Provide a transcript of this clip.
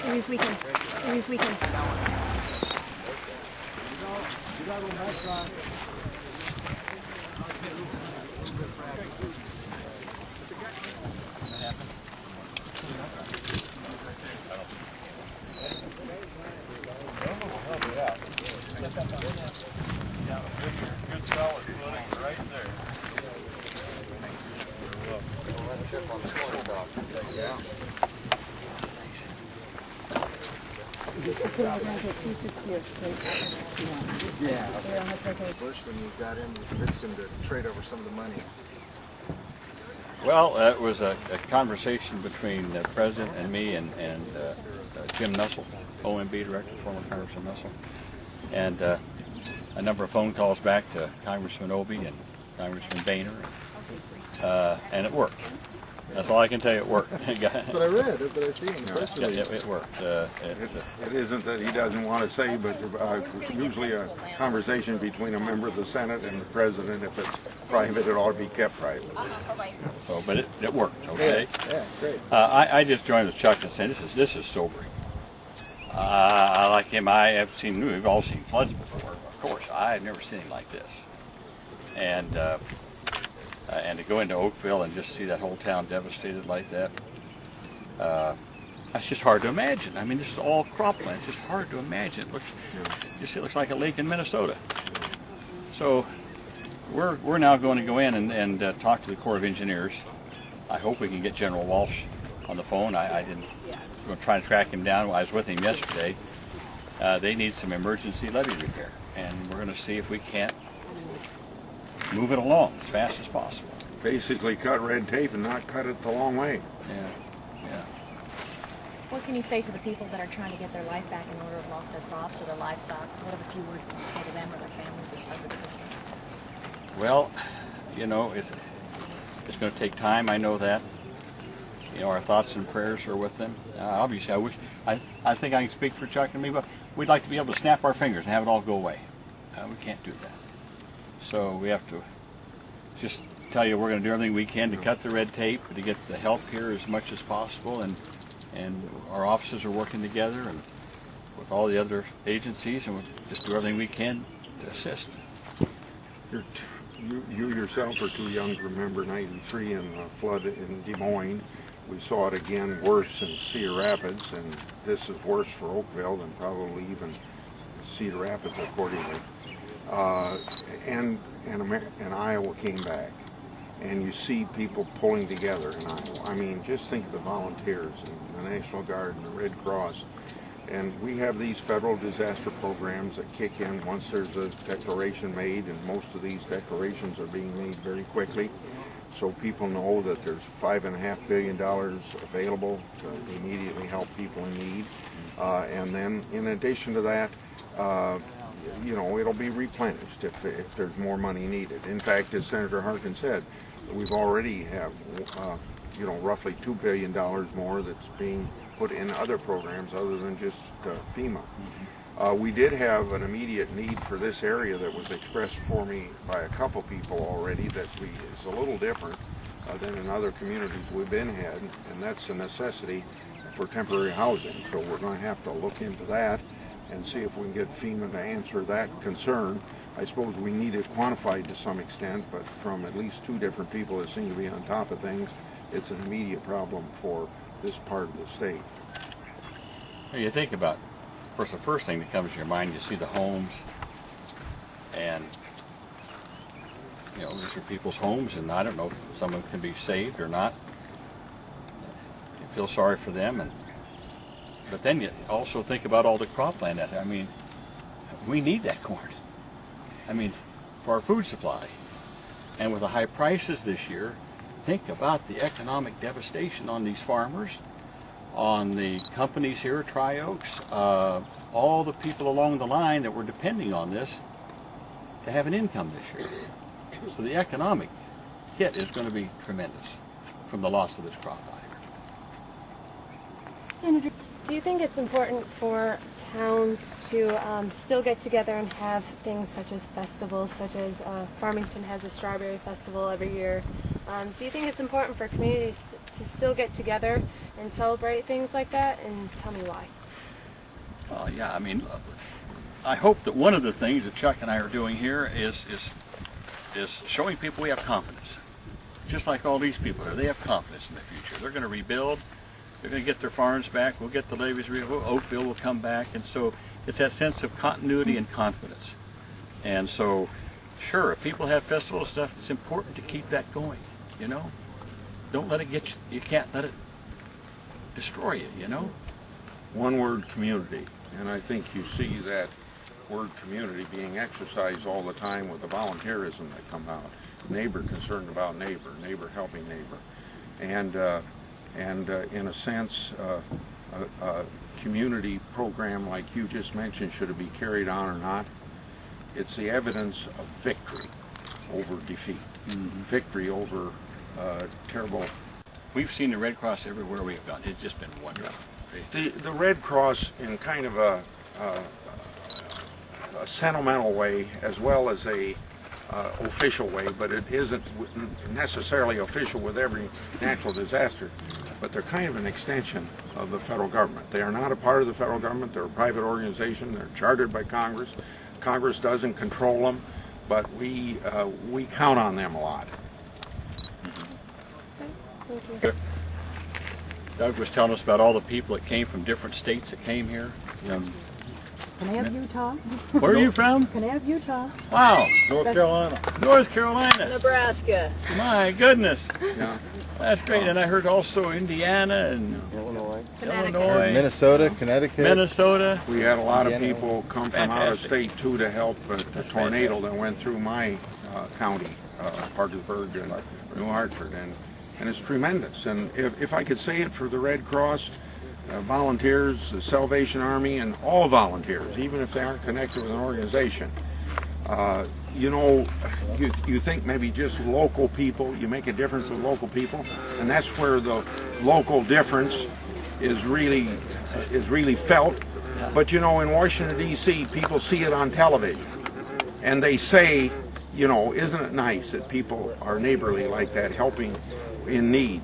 Maybe if we can. Maybe if we can. Good solid footing right there. Chip on the corner dog. Yeah. Bush, when you got him, you convinced him to trade over some of the money. Well, it was a conversation between the president and me and Jim Nussel, OMB director, former Congressman Nussel, and a number of phone calls back to Congressman Obie and Congressman Boehner, and it worked. That's all I can tell you. It worked. That's what I read. That's what I see in the press release. It worked. It isn't that he doesn't want to say, but usually a conversation between a member of the Senate and the president, if it's private, it ought to be kept private. So, but it worked. Okay. Yeah, great. I just joined with Chuck and said this is sobering. I like him. We've all seen floods before. Of course, I have never seen anything like this. And to go into Oakville and just see that whole town devastated like that, that's just hard to imagine. I mean, this is all cropland. It's just hard to imagine. It looks like a lake in Minnesota. So we're now going to go in and talk to the Corps of Engineers. I hope we can get General Walsh on the phone. I'm going to try to track him down. I was with him yesterday. They need some emergency levee repair, and we're going to see if we can't move it along as fast as possible. Basically cut red tape and not cut it the long way. Yeah. What can you say to the people that are trying to get their life back in order have lost their crops or their livestock? What are the few words that you say to them or their families or suffered victims? Well, it's going to take time. I know that. Our thoughts and prayers are with them. Obviously, I think I can speak for Chuck and me, but we'd like to be able to snap our fingers and have it all go away. We can't do that. So we have to just tell you we're going to do everything we can to cut the red tape, to get the help here as much as possible, and our offices are working together and with all the other agencies, and we'll just do everything we can to assist. You yourself are too young to remember '93 and the flood in Des Moines. We saw it again worse in Cedar Rapids, and this is worse for Oakville than probably even Cedar Rapids, accordingly. And Iowa came back, and you see people pulling together in Iowa. I mean, just think of the volunteers and the National Guard and the Red Cross. And we have these federal disaster programs that kick in once there's a declaration made, and most of these declarations are being made very quickly. So people know that there's $5.5 billion available to immediately help people in need. And then in addition to that, it'll be replenished if there's more money needed. In fact, as Senator Harkin said, we've already have, roughly $2 billion more that's being put in other programs other than just FEMA. We did have an immediate need for this area that was expressed for me by a couple people already that is a little different than in other communities we've been had, and that's the necessity for temporary housing. So we're going to have to look into that and see if we can get FEMA to answer that concern. I suppose we need it quantified to some extent, but from at least two different people that seem to be on top of things, it's an immediate problem for this part of the state. You think about, of course, the first thing that comes to your mind, you see the homes, and these are people's homes, and I don't know if some of them can be saved or not. You feel sorry for them, but then you also think about all the cropland out there. I mean, we need that corn. I mean, for our food supply. And with the high prices this year, think about the economic devastation on these farmers, on the companies here at Tri-Oaks, all the people along the line that were depending on this to have an income this year. So the economic hit is going to be tremendous from the loss of this crop out here. Senator, do you think it's important for towns to still get together and have things such as festivals, such as Farmington has a strawberry festival every year, Do you think it's important for communities to still get together and celebrate things like that? And tell me why. Yeah, I mean, I hope that one of the things that Chuck and I are doing here is showing people we have confidence. Just like all these people here, they have confidence in the future. They're going to rebuild. They're going to get their farms back. We'll get the levees rebuilt. Oakville will come back. And so it's that sense of continuity and confidence. And so, sure, if people have festival stuff, it's important to keep that going, you know? Don't let it get you. You can't let it destroy you, you know? One word, community. And I think you see that word community being exercised all the time with the volunteerism that come out. Neighbor concerned about neighbor, neighbor helping neighbor. And in a sense, a community program like you just mentioned, should it be carried on or not, it's the evidence of victory over defeat, victory over terrible. We've seen the Red Cross everywhere we've gone. It's just been wonderful. The Red Cross, in kind of a sentimental way as well as a official way, but it isn't necessarily official with every natural disaster, but they're kind of an extension of the federal government. They are not a part of the federal government. They're a private organization. They're chartered by Congress. Congress doesn't control them, but we count on them a lot. Thank you. Doug was telling us about all the people that came from different states that came here. Can I have Utah? Where are you from? Can I have Utah? Wow, North Carolina. North Carolina. Nebraska. My goodness. Yeah. That's great. And I heard also Indiana and Illinois, Minnesota, Connecticut. Minnesota. We had a lot of Indiana. people come from out of Fantastic. state too to help the tornado that went through my county, Parkersburg and New Hartford, and it's tremendous. And if I could say it for the Red Cross, volunteers, the Salvation Army, and all volunteers, even if they aren't connected with an organization, you know, you think maybe just local people, you make a difference with local people, and that's where the local difference is really felt. But you know, in Washington D.C., people see it on television, and they say, you know, isn't it nice that people are neighborly like that, helping in need?